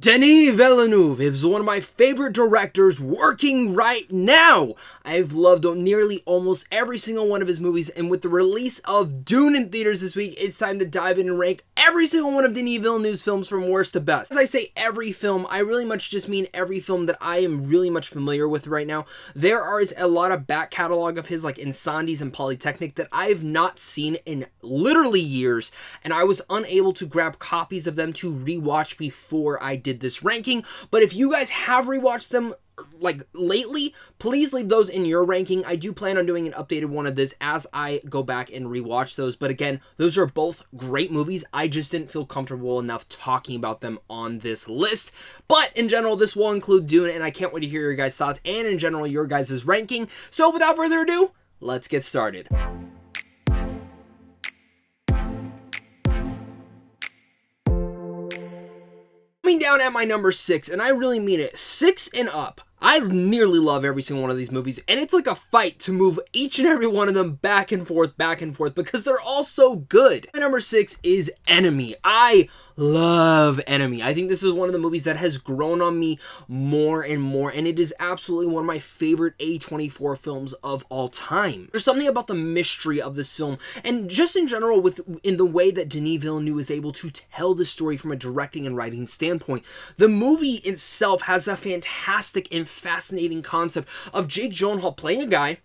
Denis Villeneuve is one of my favorite directors working right now. I've loved nearly almost every single one of his movies, and with the release of Dune in theaters this week, it's time to dive in and rank every single one of Denis Villeneuve's films from worst to best. As I say every film, I really much just mean every film that I am really much familiar with right now. There is a lot of back catalog of his, like Incendies and Polytechnic, that I've not seen in literally years, and I was unable to grab copies of them to rewatch before I did this ranking. But if you guys have rewatched them like lately, please leave those in your ranking. I do plan on doing an updated one of this as I go back and rewatch those, but again, those are both great movies. I just didn't feel comfortable enough talking about them on this list. But in general, this will include Dune, and I can't wait to hear your guys' thoughts and in general your guys' ranking. So without further ado, let's get started. Down at my number 6, and I really mean it, 6 and up. I nearly love every single one of these movies, and it's like a fight to move each and every one of them back and forth, because they're all so good. My number 6 is Enemy. I love Enemy. I think this is one of the movies that has grown on me more and more, and it is absolutely one of my favorite A24 films of all time. There's something about the mystery of this film, and just in general in the way that Denis Villeneuve is able to tell the story from a directing and writing standpoint. The movie itself has a fantastic and fascinating concept of Jake Gyllenhaal playing a guy,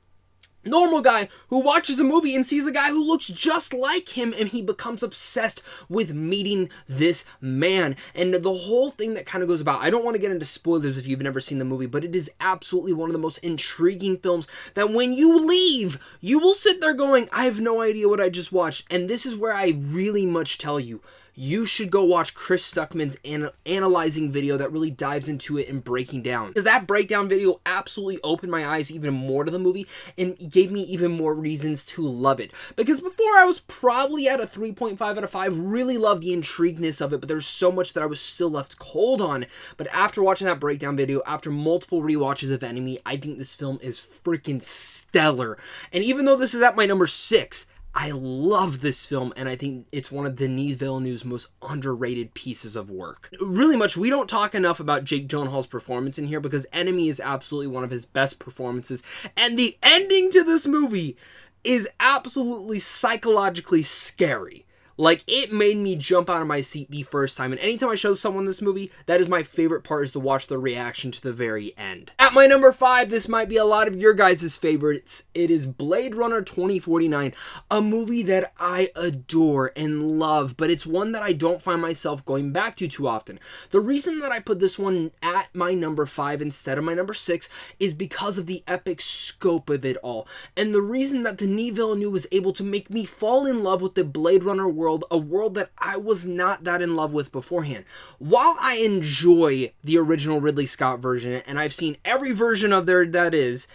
normal guy, who watches a movie and sees a guy who looks just like him, and he becomes obsessed with meeting this man. And the whole thing that kind of goes about, I don't want to get into spoilers if you've never seen the movie, but it is absolutely one of the most intriguing films that when you leave, you will sit there going, I have no idea what I just watched. And this is where I really much tell you, you should go watch Chris Stuckman's analyzing video that really dives into it and breaking down. Because that breakdown video absolutely opened my eyes even more to the movie and gave me even more reasons to love it. Because before I was probably at a 3.5 out of 5, really loved the intrigueness of it, but there's so much that I was still left cold on. But after watching that breakdown video, after multiple rewatches of Enemy, I think this film is freaking stellar. And even though this is at my number 6, I love this film, and I think it's one of Denis Villeneuve's most underrated pieces of work. Really much, we don't talk enough about Jake Gyllenhaal's performance in here, because Enemy is absolutely one of his best performances, and the ending to this movie is absolutely psychologically scary. Like, it made me jump out of my seat the first time, and anytime I show someone this movie, that is my favorite part, is to watch their reaction to the very end. At my number 5, this might be a lot of your guys' favorites. It is Blade Runner 2049, a movie that I adore and love, but it's one that I don't find myself going back to too often. The reason that I put this one at my number 5 instead of my number 6 is because of the epic scope of it all, and the reason that Denis Villeneuve was able to make me fall in love with the Blade Runner world, a world that I was not that in love with beforehand. While I enjoy the original Ridley Scott version, and I've seen every version of there that is,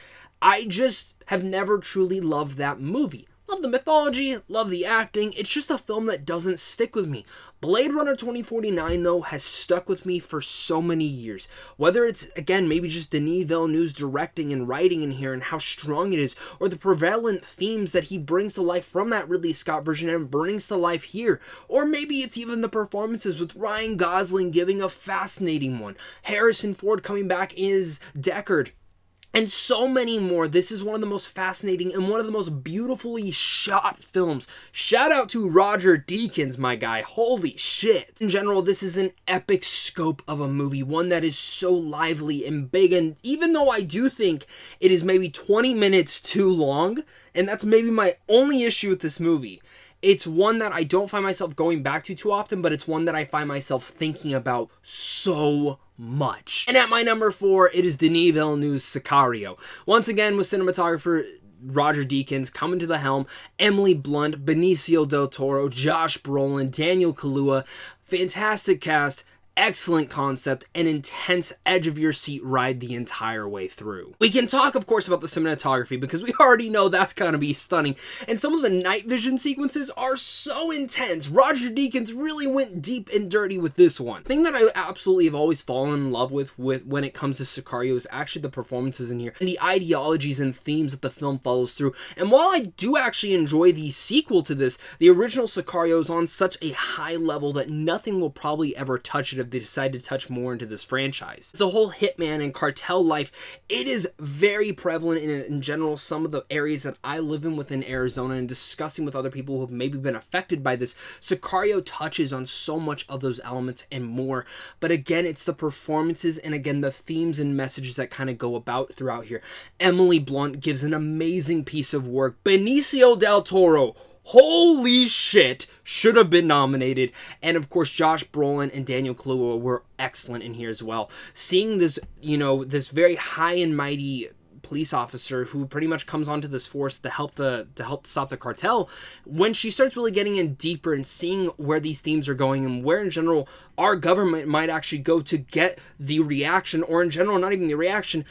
I just have never truly loved that movie. Love the mythology, love the acting, it's just a film that doesn't stick with me. Blade Runner 2049, though, has stuck with me for so many years. Whether it's, again, maybe just Denis Villeneuve's directing and writing in here and how strong it is, or the prevalent themes that he brings to life from that Ridley Scott version and brings to life here, or maybe it's even the performances with Ryan Gosling giving a fascinating one, Harrison Ford coming back as Deckard, and so many more. This is one of the most fascinating and one of the most beautifully shot films. Shout out to Roger Deakins, my guy. Holy shit. In general, this is an epic scope of a movie, one that is so lively and big, and even though I do think it is maybe 20 minutes too long, and that's maybe my only issue with this movie, it's one that I don't find myself going back to too often, but it's one that I find myself thinking about so much. And at my number 4, it is Denis Villeneuve's Sicario. Once again, with cinematographer Roger Deakins coming to the helm, Emily Blunt, Benicio del Toro, Josh Brolin, Daniel Kaluuya, fantastic cast, excellent concept, and intense edge-of-your-seat ride the entire way through. We can talk, of course, about the cinematography, because we already know that's going to be stunning, and some of the night vision sequences are so intense. Roger Deakins really went deep and dirty with this one. The thing that I absolutely have always fallen in love with when it comes to Sicario is actually the performances in here, and the ideologies and themes that the film follows through. And while I do actually enjoy the sequel to this, the original Sicario is on such a high level that nothing will probably ever touch it have they decided to touch more into this franchise. The whole hitman and cartel life, it is very prevalent in general. Some of the areas that I live in within Arizona, and discussing with other people who have maybe been affected by this, Sicario touches on so much of those elements and more. But again, it's the performances and again the themes and messages that kind of go about throughout here. Emily Blunt gives an amazing piece of work. Benicio del Toro, holy shit, should have been nominated. And of course, Josh Brolin and Daniel Kaluuya were excellent in here as well. Seeing this, this very high and mighty police officer who pretty much comes onto this force to help stop the cartel, when she starts really getting in deeper and seeing where these themes are going and where in general our government might actually go to get the reaction, or in general not even the reaction,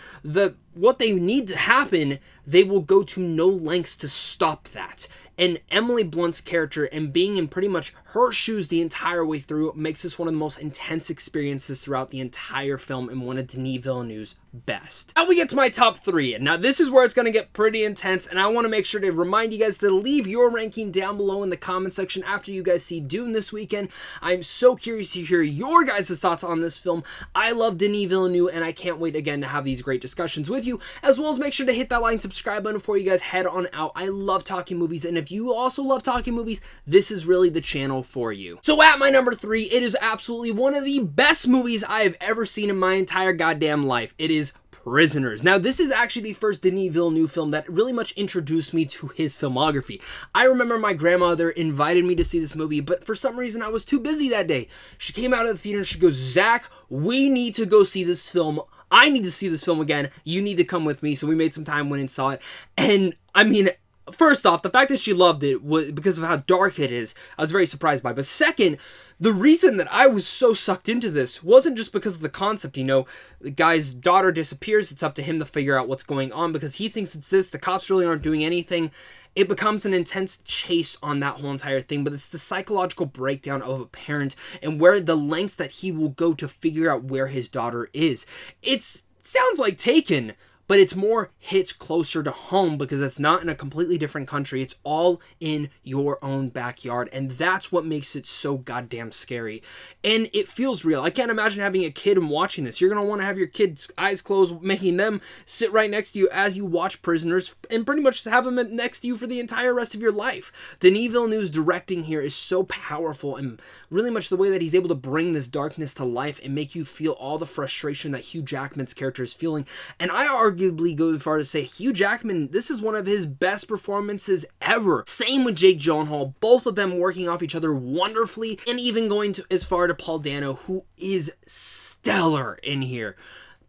what they need to happen, they will go to no lengths to stop that. And Emily Blunt's character, and being in pretty much her shoes the entire way through, makes this one of the most intense experiences throughout the entire film, and one of Denis Villeneuve's best. Now we get to my top 3, and now this is where it's going to get pretty intense, and I want to make sure to remind you guys to leave your ranking down below in the comment section after you guys see Dune this weekend. I'm so curious to hear your guys' thoughts on this film. I love Denis Villeneuve, and I can't wait again to have these great discussions with you, as well as make sure to hit that like and subscribe button before you guys head on out. I love talking movies, and if you also love talking movies, this is really the channel for you. So at my number 3, it is absolutely one of the best movies I have ever seen in my entire goddamn life. It is Prisoners. Now, this is actually the first Denis Villeneuve film that really much introduced me to his filmography. I remember my grandmother invited me to see this movie, but for some reason I was too busy that day. She came out of the theater and she goes, "Zach, we need to go see this film. I need to see this film again. You need to come with me." So we made some time, went and saw it. And I mean, first off, the fact that she loved it was because of how dark it is. I was very surprised by. But second, the reason that I was so sucked into this wasn't just because of the concept, the guy's daughter disappears, it's up to him to figure out what's going on because he thinks it's this, the cops really aren't doing anything. It becomes an intense chase on that whole entire thing, but it's the psychological breakdown of a parent and where the lengths that he will go to figure out where his daughter is. It sounds like Taken, but it's more hits closer to home because it's not in a completely different country. It's all in your own backyard, and that's what makes it so goddamn scary. And it feels real. I can't imagine having a kid and watching this. You're going to want to have your kid's eyes closed, making them sit right next to you as you watch Prisoners, and pretty much have them next to you for the entire rest of your life. Denis Villeneuve's directing here is so powerful, and really much the way that he's able to bring this darkness to life and make you feel all the frustration that Hugh Jackman's character is feeling. And I arguably go as far as to say Hugh Jackman, this is one of his best performances ever. Same with Jake Gyllenhaal, both of them working off each other wonderfully, and even going as far to Paul Dano, who is stellar in here.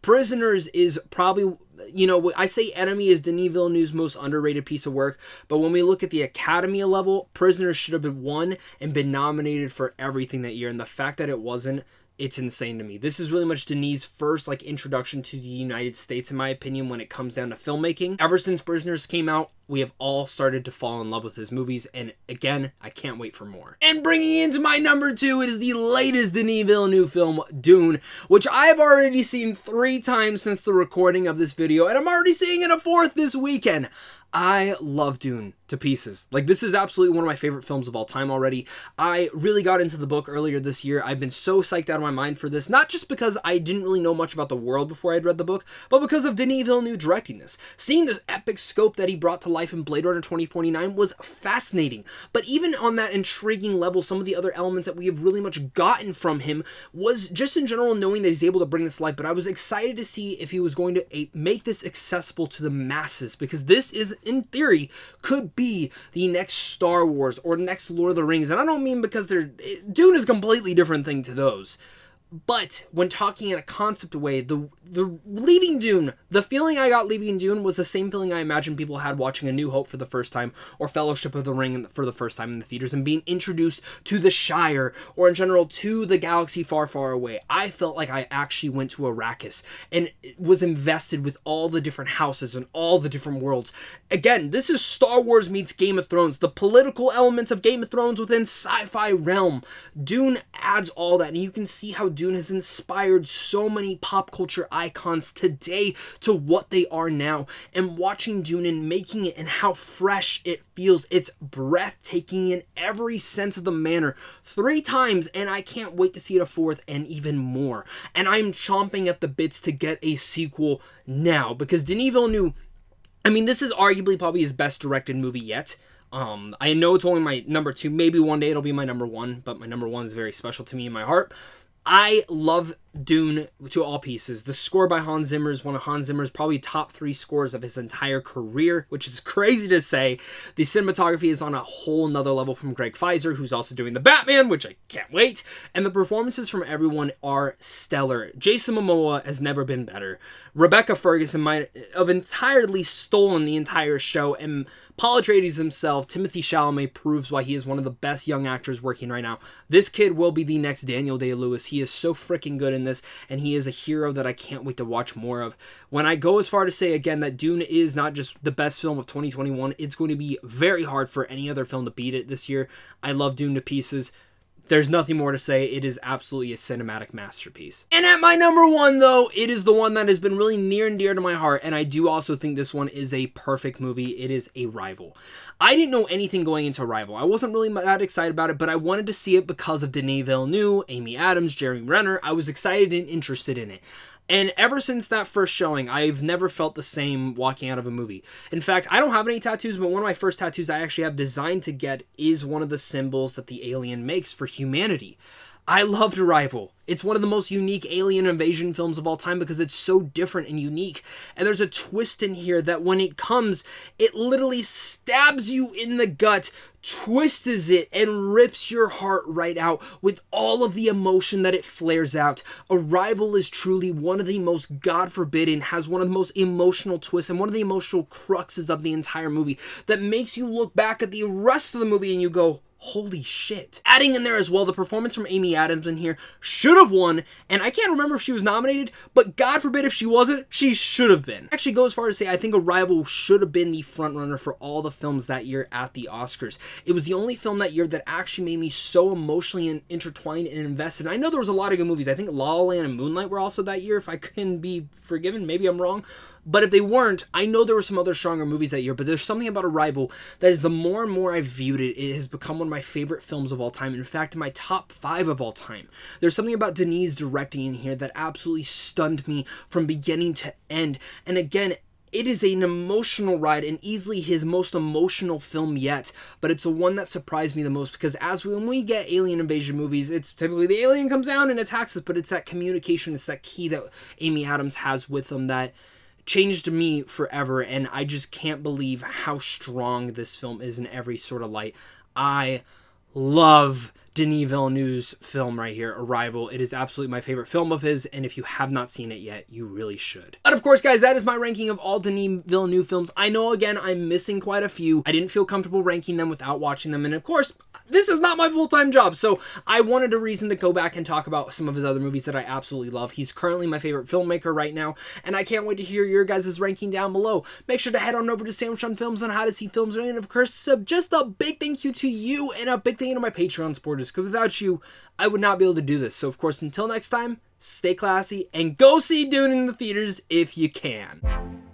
Prisoners is probably, I say Enemy is Denis Villeneuve's most underrated piece of work, but when we look at the Academy level, Prisoners should have been won and been nominated for everything that year, and the fact that it wasn't, it's insane to me. This is really much Denis' first introduction to the United States, in my opinion, when it comes down to filmmaking. Ever since Prisoners came out, we have all started to fall in love with his movies, and again, I can't wait for more. And bringing into my number 2, it is the latest Denis Villeneuve film, Dune, which I've already seen 3 times since the recording of this video, and I'm already seeing it a 4th this weekend. I love Dune to pieces. This is absolutely one of my favorite films of all time already. I really got into the book earlier this year. I've been so psyched out of my mind for this, not just because I didn't really know much about the world before I'd read the book, but because of Denis Villeneuve directing this. Seeing the epic scope that he brought to life in Blade Runner 2049 was fascinating. But even on that intriguing level, some of the other elements that we have really much gotten from him was just in general knowing that he's able to bring this to life. But I was excited to see if he was going to make this accessible to the masses, because this is, in theory, could be the next Star Wars or next Lord of the Rings. And I don't mean because Dune is a completely different thing to those. But when talking in a concept way, the leaving Dune, the feeling I got leaving Dune was the same feeling I imagine people had watching A New Hope for the first time, or Fellowship of the Ring for the first time in the theaters, and being introduced to the Shire, or in general to the galaxy far, far away. I felt like I actually went to Arrakis and was invested with all the different houses and all the different worlds. Again, this is Star Wars meets Game of Thrones, the political elements of Game of Thrones within sci-fi realm. Dune adds all that, and you can see how Dune has inspired so many pop culture icons today to what they are now. And watching Dune and making it and how fresh it feels, it's breathtaking in every sense of the manner 3 times, and I can't wait to see it a 4th and even more. And I'm chomping at the bits to get a sequel now, because Denis Villeneuve, I mean, this is arguably probably his best directed movie yet. I know it's only my number 2. Maybe one day it'll be my number 1, but my number 1 is very special to me in my heart. I love Dune to all pieces. The score by Hans Zimmer is one of Hans Zimmer's probably top 3 scores of his entire career, which is crazy to say. The cinematography is on a whole nother level from Greg Fizer, who's also doing the Batman, which I can't wait. And the performances from everyone are stellar. Jason Momoa has never been better. Rebecca Ferguson might have entirely stolen the entire show, and Paul Atreides himself, Timothée Chalamet, proves why he is one of the best young actors working right now. This kid will be the next Daniel Day-Lewis. He is so freaking good in this, and he is a hero that I can't wait to watch more of. When I go as far to say again that Dune is not just the best film of 2021, it's going to be very hard for any other film to beat it this year. I love Dune to pieces. There's nothing more to say. It is absolutely a cinematic masterpiece. And at my number 1, though, it is the one that has been really near and dear to my heart, and I do also think this one is a perfect movie. It is Arrival. I didn't know anything going into Arrival. I wasn't really that excited about it, but I wanted to see it because of Denis Villeneuve, Amy Adams, Jeremy Renner. I was excited and interested in it. And ever since that first showing, I've never felt the same walking out of a movie. In fact, I don't have any tattoos, but one of my first tattoos I actually have designed to get is one of the symbols that the alien makes for humanity. I loved Arrival. It's one of the most unique alien invasion films of all time because it's so different and unique. And there's a twist in here that when it comes, it literally stabs you in the gut, twists it, and rips your heart right out with all of the emotion that it flares out. Arrival is truly one of the most God forbidden, has one of the most emotional twists and one of the emotional cruxes of the entire movie that makes you look back at the rest of the movie and you go, holy shit. Adding in there as well, the performance from Amy Adams in here should have won, and I can't remember if she was nominated, but God forbid if she wasn't, she should have been. I actually go as far as to say I think Arrival should have been the frontrunner for all the films that year at the Oscars. It was the only film that year that actually made me so emotionally intertwined and invested. And I know there was a lot of good movies. I think La La Land and Moonlight were also that year, if I can be forgiven. Maybe I'm wrong. But if they weren't, I know there were some other stronger movies that year, but there's something about Arrival that is the more and more I've viewed it, it has become one of my favorite films of all time. In fact, in my top 5 of all time. There's something about Denis directing in here that absolutely stunned me from beginning to end. And again, it is an emotional ride and easily his most emotional film yet, but it's the one that surprised me the most because when we get alien invasion movies, it's typically the alien comes down and attacks us, but it's that communication, it's that key that Amy Adams has with them that changed me forever, and I just can't believe how strong this film is in every sort of light. I love Denis Villeneuve's film right here, Arrival. It is absolutely my favorite film of his, and if you have not seen it yet, you really should. But of course, guys, that is my ranking of all Denis Villeneuve films. I know, again, I'm missing quite a few. I didn't feel comfortable ranking them without watching them, and of course, this is not my full-time job, so I wanted a reason to go back and talk about some of his other movies that I absolutely love. He's currently my favorite filmmaker right now, and I can't wait to hear your guys' ranking down below. Make sure to head on over to Sandwich on Films on how to see films, and of course, just a big thank you to you, and a big thank you to my Patreon supporters, because without you, I would not be able to do this. So, of course, until next time, stay classy, and go see Dune in the theaters if you can.